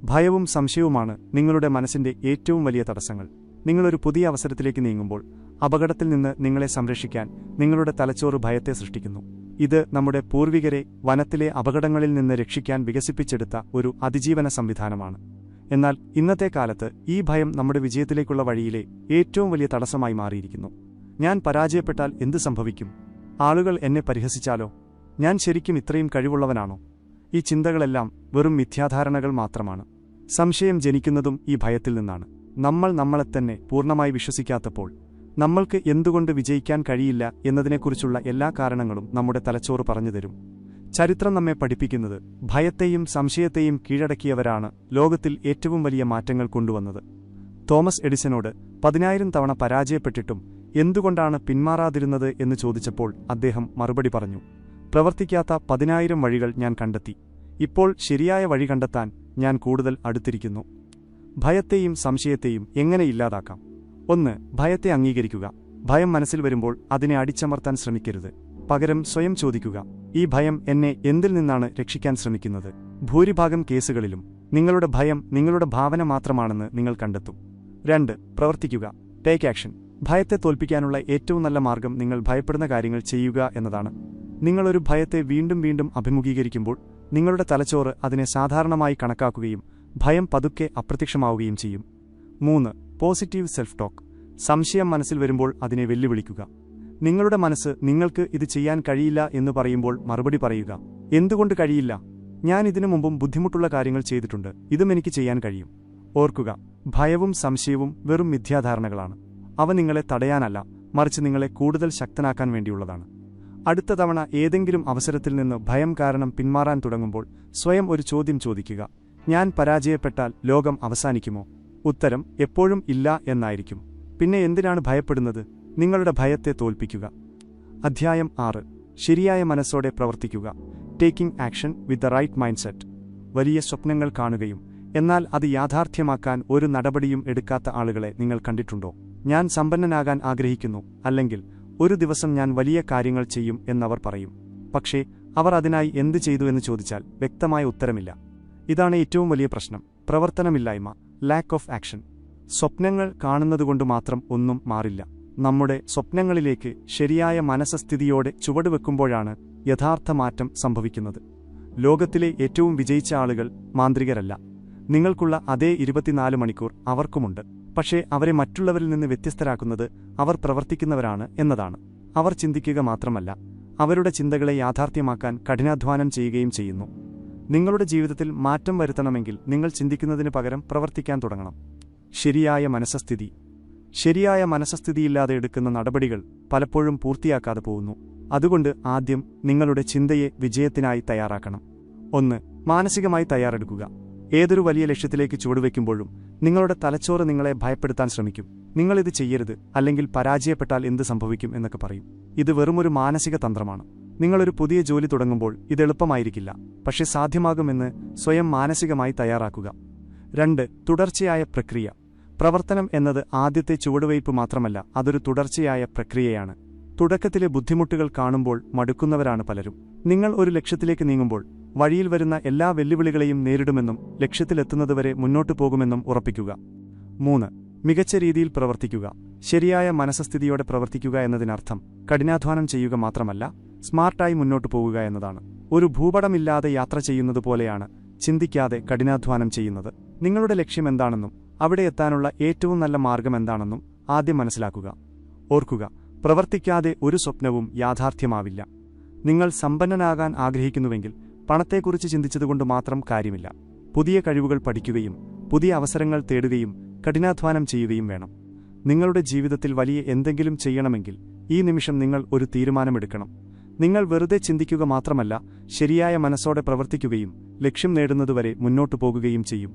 ഭയവും സംശയവുമാണ് നിങ്ങളുടെ മനസ്സിന്റെ ഏറ്റവും വലിയ തടസ്സങ്ങൾ. നിങ്ങളൊരു പുതിയ അവസരത്തിലേക്ക് നീങ്ങുമ്പോൾ അപകടത്തിൽ നിന്ന് നിങ്ങളെ സംരക്ഷിക്കാൻ നിങ്ങളുടെ തലച്ചോറ് ഭയത്തെ സൃഷ്ടിക്കുന്നു. ഇത് നമ്മുടെ പൂർവികരെ വനത്തിലെ അപകടങ്ങളിൽ നിന്ന് രക്ഷിക്കാൻ വികസിപ്പിച്ചെടുത്ത ഒരു അതിജീവന സംവിധാനമാണ്. എന്നാൽ ഇന്നത്തെ കാലത്ത് ഈ ഭയം നമ്മുടെ വിജയത്തിലേക്കുള്ള വഴിയിലെ ഏറ്റവും വലിയ തടസ്സമായി മാറിയിരിക്കുന്നു. ഞാൻ പരാജയപ്പെട്ടാൽ എന്ത് സംഭവിക്കും? ആളുകൾ എന്നെ പരിഹസിച്ചാലോ? ഞാൻ ശരിക്കും ഇത്രയും കഴിവുള്ളവനാണോ? ഈ ചിന്തകളെല്ലാം വെറും മിഥ്യാധാരണകൾ മാത്രമാണ്. സംശയം ജനിക്കുന്നതും ഈ ഭയത്തിൽ നിന്നാണ്. നമ്മൾ നമ്മളെത്തന്നെ പൂർണ്ണമായി വിശ്വസിക്കാത്തപ്പോൾ നമ്മൾക്ക് എന്തുകൊണ്ട് വിജയിക്കാൻ കഴിയില്ല എന്നതിനെക്കുറിച്ചുള്ള എല്ലാ കാരണങ്ങളും നമ്മുടെ തലച്ചോറ് പറഞ്ഞുതരും. ചരിത്രം നമ്മെ പഠിപ്പിക്കുന്നത് ഭയത്തെയും സംശയത്തെയും കീഴടക്കിയവരാണ് ലോകത്തിൽ ഏറ്റവും വലിയ മാറ്റങ്ങൾ കൊണ്ടുവന്നത്. തോമസ് എഡിസനോട് 10,000 തവണ പരാജയപ്പെട്ടിട്ടും എന്തുകൊണ്ടാണ് പിന്മാറാതിരുന്നത് എന്ന് ചോദിച്ചപ്പോൾ അദ്ദേഹം മറുപടി പറഞ്ഞു, പ്രവർത്തിക്കാത്ത 10,000 വഴികൾ ഞാൻ കണ്ടെത്തി. ഇപ്പോൾ ശരിയായ വഴി കണ്ടെത്താൻ ഞാൻ കൂടുതൽ അടുത്തിരിക്കുന്നു. ഭയത്തെയും സംശയത്തെയും എങ്ങനെ ഇല്ലാതാക്കാം? 1. ഭയത്തെ അംഗീകരിക്കുക. ഭയം മനസ്സിൽ വരുമ്പോൾ അതിനെ അടിച്ചമർത്താൻ ശ്രമിക്കരുത്. പകരം സ്വയം ചോദിക്കുക, ഈ ഭയം എന്നെ എന്തിൽ നിന്നാണ് രക്ഷിക്കാൻ ശ്രമിക്കുന്നത്? ഭൂരിഭാഗം കേസുകളിലും നിങ്ങളുടെ ഭയം നിങ്ങളുടെ ഭാവന മാത്രമാണെന്ന് നിങ്ങൾ കണ്ടെത്തും. 2. പ്രവർത്തിക്കുക. Take action. ഭയത്തെ തോൽപ്പിക്കാനുള്ള ഏറ്റവും നല്ല മാർഗം നിങ്ങൾ ഭയപ്പെടുന്ന കാര്യങ്ങൾ ചെയ്യുക എന്നതാണ്. നിങ്ങളൊരു ഭയത്തെ വീണ്ടും വീണ്ടും അഭിമുഖീകരിക്കുമ്പോൾ നിങ്ങളുടെ തലച്ചോറ് അതിനെ സാധാരണമായി കണക്കാക്കുകയും ഭയം പതുക്കെ അപ്രത്യക്ഷമാവുകയും ചെയ്യും. 3. Positive self talk. സംശയം മനസ്സിൽ വരുമ്പോൾ അതിനെ വെല്ലുവിളിക്കുക. നിങ്ങളുടെ മനസ്സ് നിങ്ങൾക്ക് ഇത് ചെയ്യാൻ കഴിയില്ല എന്ന് പറയുമ്പോൾ മറുപടി പറയുക, എന്തുകൊണ്ട് കഴിയില്ല? ഞാൻ ഇതിനു മുമ്പും ബുദ്ധിമുട്ടുള്ള കാര്യങ്ങൾ ചെയ്തിട്ടുണ്ട്, ഇതും എനിക്ക് ചെയ്യാൻ കഴിയും. ഓർക്കുക, ഭയവും സംശയവും വെറും മിഥ്യാധാരണകളാണ്. അവ നിങ്ങളെ തടയാനല്ല, മറിച്ച് നിങ്ങളെ കൂടുതൽ ശക്തനാക്കാൻ വേണ്ടിയുള്ളതാണ്. അടുത്ത തവണ ഏതെങ്കിലും അവസരത്തിൽ നിന്ന് ഭയം കാരണം പിന്മാറാൻ തുടങ്ങുമ്പോൾ സ്വയം ഒരു ചോദ്യം ചോദിക്കുക, ഞാൻ പരാജയപ്പെട്ടാൽ ലോകം അവസാനിക്കുമോ? ഉത്തരം എപ്പോഴും ഇല്ല എന്നായിരിക്കും. പിന്നെ എന്തിനാണ് ഭയപ്പെടുന്നത്? നിങ്ങളുടെ ഭയത്തെ തോൽപ്പിക്കുക. അധ്യായം 6. ശരിയായ മനസ്സോടെ പ്രവർത്തിക്കുക. Taking action with the right mindset. വലിയ സ്വപ്നങ്ങൾ കാണുകയും എന്നാൽ അത് യാഥാർത്ഥ്യമാക്കാൻ ഒരു നടപടിയും എടുക്കാത്ത ആളുകളെ നിങ്ങൾ കണ്ടിട്ടുണ്ടോ? ഞാൻ സമ്പന്നനാകാൻ ആഗ്രഹിക്കുന്നു, അല്ലെങ്കിൽ ഒരു ദിവസം ഞാൻ വലിയ കാര്യങ്ങൾ ചെയ്യും എന്നവർ പറയും. പക്ഷേ അവർ അതിനായി എന്ത് ചെയ്തു എന്ന് ചോദിച്ചാൽ വ്യക്തമായ ഉത്തരമില്ല. ഇതാണ് ഏറ്റവും വലിയ പ്രശ്നം, പ്രവർത്തനമില്ലായ്മ, ലാക്ക് ഓഫ് ആക്ഷൻ. സ്വപ്നങ്ങൾ കാണുന്നതുകൊണ്ട് മാത്രം ഒന്നും മാറില്ല. നമ്മുടെ സ്വപ്നങ്ങളിലേക്ക് ശരിയായ മനസ്സ്ഥിതിയോടെ ചുവടുവെക്കുമ്പോഴാണ് യഥാർത്ഥ മാറ്റം സംഭവിക്കുന്നത്. ലോകത്തിലെ ഏറ്റവും വിജയിച്ച ആളുകൾ മാന്ത്രികരല്ല. നിങ്ങൾക്കുള്ള അതേ 24 മണിക്കൂർ അവർക്കുമുണ്ട്. പക്ഷേ അവരെ മറ്റുള്ളവരിൽ നിന്ന് വ്യത്യസ്തരാക്കുന്നത് അവർ പ്രവർത്തിക്കുന്നവരാണ് എന്നതാണ്. അവർ ചിന്തിക്കുക മാത്രമല്ല, അവരുടെ ചിന്തകളെ യാഥാർത്ഥ്യമാക്കാൻ കഠിനാധ്വാനം ചെയ്യുകയും ചെയ്യുന്നു. നിങ്ങളുടെ ജീവിതത്തിൽ മാറ്റം വരുത്തണമെങ്കിൽ നിങ്ങൾ ചിന്തിക്കുന്നതിന് പകരം പ്രവർത്തിക്കാൻ തുടങ്ങണം. ശരിയായ മനസ്സ്ഥിതി. ശരിയായ മനസ്സ്ഥിതിയില്ലാതെ എടുക്കുന്ന നടപടികൾ പലപ്പോഴും പൂർത്തിയാക്കാതെ പോകുന്നു. അതുകൊണ്ട് ആദ്യം നിങ്ങളുടെ ചിന്തയെ വിജയത്തിനായി തയ്യാറാക്കണം. 1. മാനസികമായി തയ്യാറെടുക്കുക. ഏതൊരു വലിയ ലക്ഷ്യത്തിലേക്ക് ചുവടുവെക്കുമ്പോഴും നിങ്ങളുടെ തലച്ചോറ് നിങ്ങളെ ഭയപ്പെടുത്താൻ ശ്രമിക്കും. നിങ്ങളിത് ചെയ്യരുത്, അല്ലെങ്കിൽ പരാജയപ്പെട്ടാൽ എന്ത് സംഭവിക്കും എന്നൊക്കെ പറയും. ഇത് വെറുമൊരു മാനസിക തന്ത്രമാണ്. നിങ്ങളൊരു പുതിയ ജോലി തുടങ്ങുമ്പോൾ ഇത് എളുപ്പമായിരിക്കില്ല, പക്ഷേ സാധ്യമാകുമെന്ന് സ്വയം മാനസികമായി തയ്യാറാക്കുക. 2. തുടർച്ചയായ പ്രക്രിയ. പ്രവർത്തനം എന്നത് ആദ്യത്തെ ചുവടുവയ്പ് മാത്രമല്ല, അതൊരു തുടർച്ചയായ പ്രക്രിയയാണ്. തുടക്കത്തിലെ ബുദ്ധിമുട്ടുകൾ കാണുമ്പോൾ മടുക്കുന്നവരാണ് പലരും. നിങ്ങൾ ഒരു ലക്ഷ്യത്തിലേക്ക് നീങ്ങുമ്പോൾ വഴിയിൽ വരുന്ന എല്ലാ വെല്ലുവിളികളെയും നേരിടുമെന്നും ലക്ഷ്യത്തിലെത്തുന്നതുവരെ മുന്നോട്ടു പോകുമെന്നും ഉറപ്പിക്കുക. 3. മികച്ച രീതിയിൽ പ്രവർത്തിക്കുക. ശരിയായ മനസ്സ്ഥിതിയോടെ പ്രവർത്തിക്കുക എന്നതിനർത്ഥം കഠിനാധ്വാനം ചെയ്യുക മാത്രമല്ല, സ്മാർട്ടായി മുന്നോട്ടു പോകുക എന്നതാണ്. ഒരു ഭൂപടമില്ലാതെ യാത്ര ചെയ്യുന്നതുപോലെയാണ് ചിന്തിക്കാതെ കഠിനാധ്വാനം ചെയ്യുന്നത്. നിങ്ങളുടെ ലക്ഷ്യം എന്താണെന്നും അവിടെ എത്താനുള്ള ഏറ്റവും നല്ല മാർഗം എന്താണെന്നും ആദ്യം മനസ്സിലാക്കുക. ഓർക്കുക, പ്രവർത്തിക്കാതെ ഒരു സ്വപ്നവും യാഥാർത്ഥ്യമാവില്ല. നിങ്ങൾ സമ്പന്നനാകാൻ ആഗ്രഹിക്കുന്നുവെങ്കിൽ പണത്തെക്കുറിച്ച് ചിന്തിച്ചതുകൊണ്ട് മാത്രം കാര്യമില്ല. പുതിയ കഴിവുകൾ പഠിക്കുകയും പുതിയ അവസരങ്ങൾ തേടുകയും കഠിനാധ്വാനം ചെയ്യുകയും വേണം. നിങ്ങളുടെ ജീവിതത്തിൽ വലിയ എന്തെങ്കിലും ചെയ്യണമെങ്കിൽ ഈ നിമിഷം നിങ്ങൾ ഒരു തീരുമാനമെടുക്കണം. നിങ്ങൾ വെറുതെ ചിന്തിക്കുക മാത്രമല്ല, ശരിയായ മനസ്സോടെ പ്രവർത്തിക്കുകയും ലക്ഷ്യം നേടുന്നതുവരെ മുന്നോട്ടു പോകുകയും ചെയ്യും.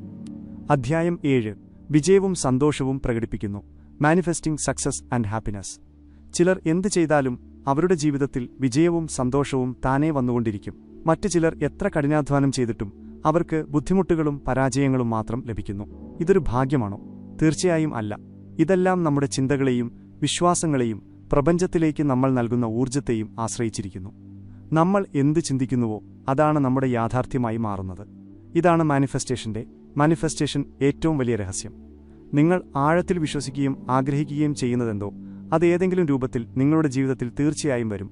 അധ്യായം 7. വിജയവും സന്തോഷവും പ്രകടിപ്പിക്കുന്നു. Manifesting success and happiness. ചിലർ എന്ത് ചെയ്താലും അവരുടെ ജീവിതത്തിൽ വിജയവും സന്തോഷവും താനേ വന്നുകൊണ്ടിരിക്കും. മറ്റു ചിലർ എത്ര കഠിനാധ്വാനം ചെയ്തിട്ടും അവർക്ക് ബുദ്ധിമുട്ടുകളും പരാജയങ്ങളും മാത്രം ലഭിക്കുന്നു. ഇതൊരു ഭാഗ്യമാണോ? തീർച്ചയായും അല്ല. ഇതെല്ലാം നമ്മുടെ ചിന്തകളെയും വിശ്വാസങ്ങളെയും പ്രപഞ്ചത്തിലേക്ക് നമ്മൾ നൽകുന്ന ഊർജ്ജത്തെയും ആശ്രയിച്ചിരിക്കുന്നു. നമ്മൾ എന്ത് ചിന്തിക്കുന്നുവോ അതാണ് നമ്മുടെ യാഥാർത്ഥ്യമായി മാറുന്നത്. ഇതാണ് മാനിഫെസ്റ്റേഷൻ ഏറ്റവും വലിയ രഹസ്യം. നിങ്ങൾ ആഴത്തിൽ വിശ്വസിക്കുകയും ആഗ്രഹിക്കുകയും ചെയ്യുന്നതെന്തോ അത് ഏതെങ്കിലും രൂപത്തിൽ നിങ്ങളുടെ ജീവിതത്തിൽ തീർച്ചയായും വരും.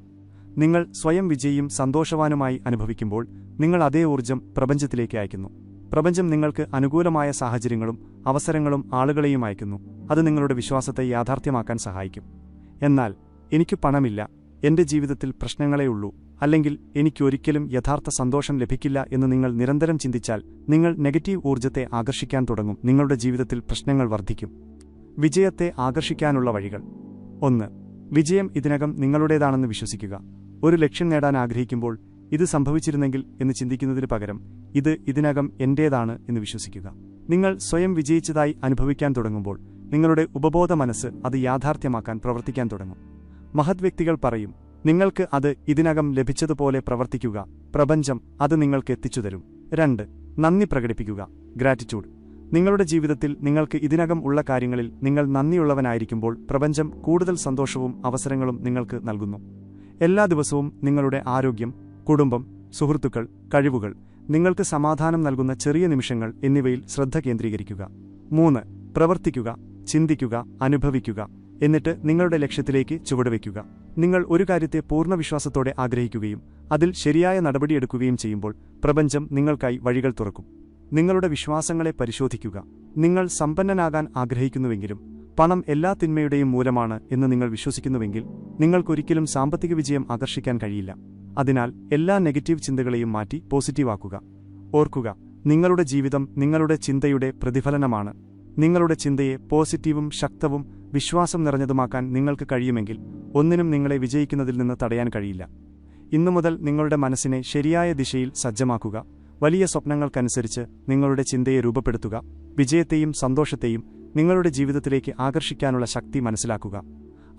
നിങ്ങൾ സ്വയം വിജയിയും സന്തോഷവാനുമായി അനുഭവിക്കുമ്പോൾ നിങ്ങൾ അതേ ഊർജ്ജം പ്രപഞ്ചത്തിലേക്ക് അയക്കുന്നു. പ്രപഞ്ചം നിങ്ങൾക്ക് അനുകൂലമായ സാഹചര്യങ്ങളും അവസരങ്ങളും ആളുകളെയും അയക്കുന്നു. അത് നിങ്ങളുടെ വിശ്വാസത്തെ യാഥാർത്ഥ്യമാക്കാൻ സഹായിക്കും. എന്നാൽ എനിക്ക് പണമില്ല, എന്റെ ജീവിതത്തിൽ പ്രശ്നങ്ങളേ ഉള്ളൂ, അല്ലെങ്കിൽ എനിക്കൊരിക്കലും യഥാർത്ഥ സന്തോഷം ലഭിക്കില്ല എന്ന് നിങ്ങൾ നിരന്തരം ചിന്തിച്ചാൽ നിങ്ങൾ നെഗറ്റീവ് ഊർജ്ജത്തെ ആകർഷിക്കാൻ തുടങ്ങും. നിങ്ങളുടെ ജീവിതത്തിൽ പ്രശ്നങ്ങൾ വർദ്ധിക്കും. വിജയത്തെ ആകർഷിക്കാനുള്ള വഴികൾ. 1. വിജയം ഇതിനകം നിങ്ങളുടേതാണെന്ന് വിശ്വസിക്കുക. ഒരു ലക്ഷ്യം നേടാൻ ആഗ്രഹിക്കുമ്പോൾ ഇത് സംഭവിച്ചിരുന്നെങ്കിൽ എന്ന് ചിന്തിക്കുന്നതിന് പകരം ഇത് ഇതിനകം എന്റേതാണ് എന്ന് വിശ്വസിക്കുക. നിങ്ങൾ സ്വയം വിജയിച്ചതായി അനുഭവിക്കാൻ തുടങ്ങുമ്പോൾ നിങ്ങളുടെ ഉപബോധ മനസ്സ് അത് യാഥാർത്ഥ്യമാക്കാൻ പ്രവർത്തിക്കാൻ തുടങ്ങും. മഹത് വ്യക്തികൾ പറയും, നിങ്ങൾക്ക് അത് ഇതിനകം ലഭിച്ചതുപോലെ പ്രവർത്തിക്കുക, പ്രപഞ്ചം അത് നിങ്ങൾക്ക് എത്തിച്ചുതരും. 2. നന്ദി പ്രകടിപ്പിക്കുക. ഗ്രാറ്റിറ്റ്യൂഡ്. നിങ്ങളുടെ ജീവിതത്തിൽ നിങ്ങൾക്ക് ഇതിനകം ഉള്ള കാര്യങ്ങളിൽ നിങ്ങൾ നന്ദിയുള്ളവനായിരിക്കുമ്പോൾ പ്രപഞ്ചം കൂടുതൽ സന്തോഷവും അവസരങ്ങളും നിങ്ങൾക്ക് നൽകുന്നു. എല്ലാ ദിവസവും നിങ്ങളുടെ ആരോഗ്യം, കുടുംബം, സുഹൃത്തുക്കൾ, കഴിവുകൾ, നിങ്ങൾക്ക് സമാധാനം നൽകുന്ന ചെറിയ നിമിഷങ്ങൾ എന്നിവയിൽ ശ്രദ്ധ കേന്ദ്രീകരിക്കുക. 3. പ്രവർത്തിക്കുക, ചിന്തിക്കുക, അനുഭവിക്കുക, എന്നിട്ട് നിങ്ങളുടെ ലക്ഷ്യത്തിലേക്ക് ചുവടുവയ്ക്കുക. നിങ്ങൾ ഒരു കാര്യത്തെ പൂർണ്ണ വിശ്വാസത്തോടെ ആഗ്രഹിക്കുകയും അതിൽ ശരിയായ നടപടിയെടുക്കുകയും ചെയ്യുമ്പോൾ പ്രപഞ്ചം നിങ്ങൾക്കായി വഴികൾ തുറക്കും. നിങ്ങളുടെ വിശ്വാസങ്ങളെ പരിശോധിക്കുക. നിങ്ങൾ സമ്പന്നനാകാൻ ആഗ്രഹിക്കുന്നുവെങ്കിലും പണം എല്ലാ തിന്മയുടെയും മൂലമാണ് എന്ന് നിങ്ങൾ വിശ്വസിക്കുന്നുവെങ്കിൽ നിങ്ങൾക്കൊരിക്കലും സാമ്പത്തിക വിജയം ആകർഷിക്കാൻ കഴിയില്ല. അതിനാൽ എല്ലാ നെഗറ്റീവ് ചിന്തകളെയും മാറ്റി പോസിറ്റീവാക്കുക. ഓർക്കുക, നിങ്ങളുടെ ജീവിതം നിങ്ങളുടെ ചിന്തയുടെ പ്രതിഫലനമാണ്. നിങ്ങളുടെ ചിന്തയെ പോസിറ്റീവും ശക്തവും വിശ്വാസം നിറഞ്ഞതുമാക്കാൻ നിങ്ങൾക്ക് കഴിയുമെങ്കിൽ ഒന്നിനും നിങ്ങളെ വിജയിക്കുന്നതിൽ നിന്ന് തടയാൻ കഴിയില്ല. ഇന്നുമുതൽ നിങ്ങളുടെ മനസ്സിനെ ശരിയായ ദിശയിൽ സജ്ജമാക്കുക. വലിയ സ്വപ്നങ്ങൾക്കനുസരിച്ച് നിങ്ങളുടെ ചിന്തയെ രൂപപ്പെടുത്തുക. വിജയത്തെയും സന്തോഷത്തെയും നിങ്ങളുടെ ജീവിതത്തിലേക്ക് ആകർഷിക്കാനുള്ള ശക്തി മനസ്സിലാക്കുക.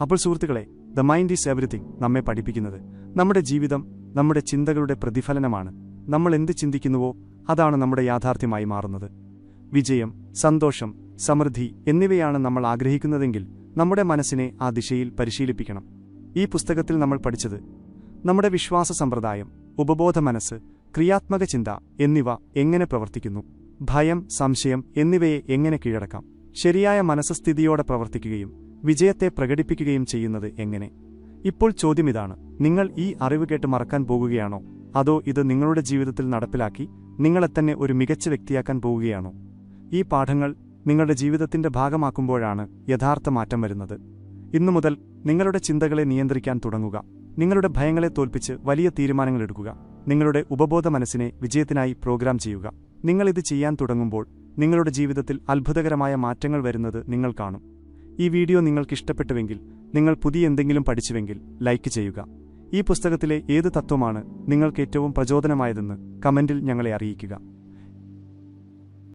അപ്പോൾ സുഹൃത്തുക്കളെ, ദ മൈൻഡ് ഈസ് എവറിത്തിങ് നമ്മെ പഠിപ്പിക്കുന്നത് നമ്മുടെ ജീവിതം നമ്മുടെ ചിന്തകളുടെ പ്രതിഫലനമാണ്. നമ്മൾ എന്ത് ചിന്തിക്കുന്നുവോ അതാണ് നമ്മുടെ യാഥാർത്ഥ്യമായി മാറുന്നത്. വിജയം, സന്തോഷം, സമൃദ്ധി എന്നിവയാണ് നമ്മൾ ആഗ്രഹിക്കുന്നതെങ്കിൽ നമ്മുടെ മനസ്സിനെ ആ ദിശയിൽ പരിശീലിപ്പിക്കണം. ഈ പുസ്തകത്തിൽ നമ്മൾ പഠിച്ചത് നമ്മുടെ വിശ്വാസ സമ്പ്രദായം, ഉപബോധ മനസ്സ്, ക്രിയാത്മക ചിന്ത എന്നിവ എങ്ങനെ പ്രവർത്തിക്കുന്നു, ഭയം, സംശയം എന്നിവയെ എങ്ങനെ കീഴടക്കാം, ശരിയായ മനസ്സ്ഥിതിയോടെ പ്രവർത്തിക്കുകയും വിജയത്തെ പ്രകടിപ്പിക്കുകയും ചെയ്യുന്നത് എങ്ങനെ. ഇപ്പോൾ ചോദ്യമിതാണ്, നിങ്ങൾ ഈ അറിവ് കേട്ട് മറക്കാൻ പോകുകയാണോ, അതോ ഇത് നിങ്ങളുടെ ജീവിതത്തിൽ നടപ്പിലാക്കി നിങ്ങളെത്തന്നെ ഒരു മികച്ച വ്യക്തിയാക്കാൻ പോകുകയാണോ? ഈ പാഠങ്ങൾ നിങ്ങളുടെ ജീവിതത്തിന്റെ ഭാഗമാക്കുമ്പോഴാണ് യഥാർത്ഥ മാറ്റം വരുന്നത്. ഇന്നുമുതൽ നിങ്ങളുടെ ചിന്തകളെ നിയന്ത്രിക്കാൻ തുടങ്ങുക. നിങ്ങളുടെ ഭയങ്ങളെ തോൽപ്പിച്ച് വലിയ തീരുമാനങ്ങളെടുക്കുക. നിങ്ങളുടെ ഉപബോധ മനസ്സിനെ വിജയത്തിനായി പ്രോഗ്രാം ചെയ്യുക. നിങ്ങളിത് ചെയ്യാൻ തുടങ്ങുമ്പോൾ നിങ്ങളുടെ ജീവിതത്തിൽ അത്ഭുതകരമായ മാറ്റങ്ങൾ വരുന്നത് നിങ്ങൾ കാണും. ഈ വീഡിയോ നിങ്ങൾക്കിഷ്ടപ്പെട്ടുവെങ്കിൽ, നിങ്ങൾ പുതിയ എന്തെങ്കിലും പഠിച്ചുവെങ്കിൽ ലൈക്ക് ചെയ്യുക. ഈ പുസ്തകത്തിലെ ഏത് തത്വമാണ് നിങ്ങൾക്ക് ഏറ്റവും പ്രചോദനമായതെന്ന് കമന്റിൽ ഞങ്ങളെ അറിയിക്കുക.